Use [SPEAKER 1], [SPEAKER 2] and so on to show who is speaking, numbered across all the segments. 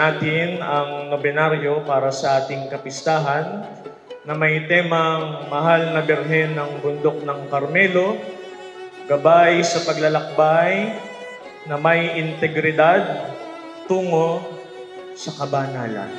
[SPEAKER 1] natin ang nobenaryo para sa ating kapistahan na may temang Mahal na Birhen ng Bundok ng Carmelo, gabay sa paglalakbay na may integridad tungo sa kabanalan.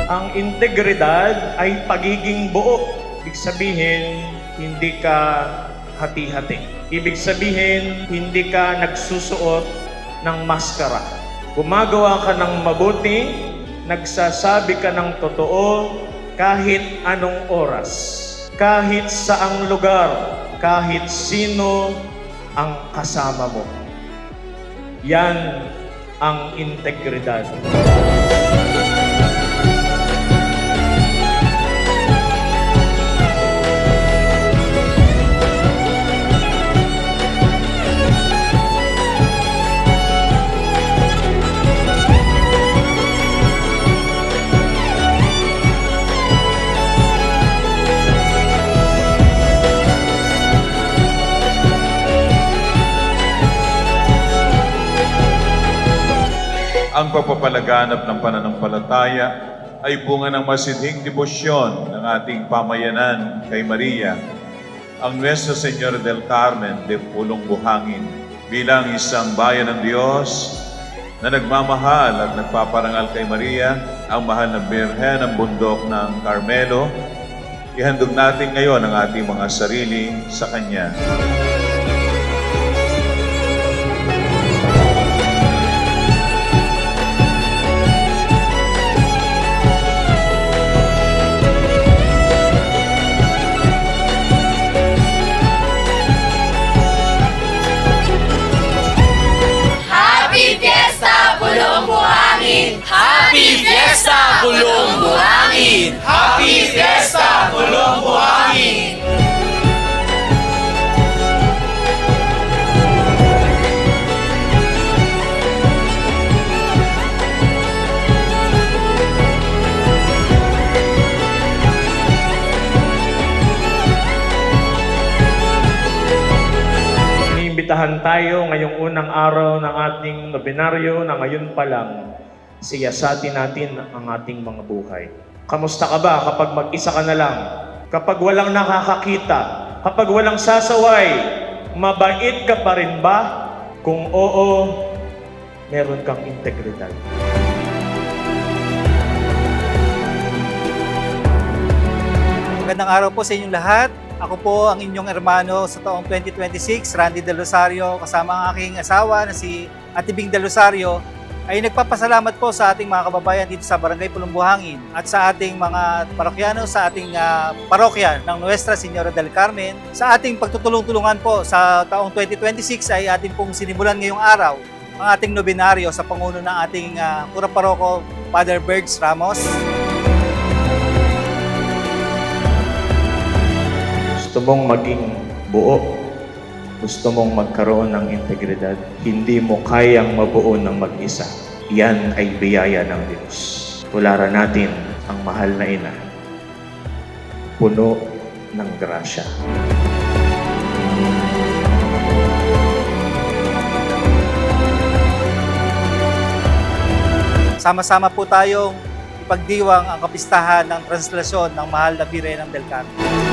[SPEAKER 1] Ang integridad ay pagiging buo. Ibig sabihin, hindi ka hati-hati. Ibig sabihin, hindi ka nagsusuot ng maskara. Gumagawa ka ng mabuti, nagsasabi ka ng totoo kahit anong oras, kahit saang lugar, kahit sino ang kasama mo. Yan ang integridad.
[SPEAKER 2] Ang pagpapalaganap ng pananampalataya ay bunga ng masidhing debosyon ng ating pamayanan kay Maria, ang Nuestra Señora del Carmen de Pulong Buhangin, bilang isang bayan ng Diyos na nagmamahal at nagpaparangal kay Maria, ang mahal na Birhen ng Bundok ng Carmelo. Ihandog natin ngayon ang ating mga sarili sa Kanya.
[SPEAKER 3] Happy Fiesta Pulong Buhangin! Happy Fiesta Pulong Buhangin!
[SPEAKER 1] Iniimbitahan tayo ngayong unang araw ng ating nobenaryo na ngayon pa lang siyasatin natin ang ating mga buhay. Kamusta ka ba kapag mag-isa ka na lang? Kapag walang nakakakita? Kapag walang sasaway? Mabait ka pa rin ba? Kung oo, meron kang integridad.
[SPEAKER 4] Magandang araw po sa inyong lahat. Ako po ang inyong hermano sa taong 2026, Randy Del Rosario, kasama ang aking asawa na si Ate Bing Del Rosario, ay nagpapasalamat po sa ating mga kababayan dito sa Barangay Pulong Buhangin at sa ating mga parokyano sa ating parokya ng Nuestra Señora del Carmen. Sa ating pagtutulong-tulungan po sa taong 2026 ay ating pong sinimulan ngayong araw ang ating nobenaryo sa panguno ng ating Cura Paroko, Father Bergs Ramos.
[SPEAKER 1] Gusto mong maging buo, gusto mong magkaroon ng integridad, hindi mo kayang mabuo ng mag-isa. Yan ay biyaya ng Diyos. Tularan natin ang mahal na ina, puno ng grasya.
[SPEAKER 4] Sama-sama po tayong ipagdiwang ang kapistahan ng translasyon ng Mahal na Birhen ng Del Carmen.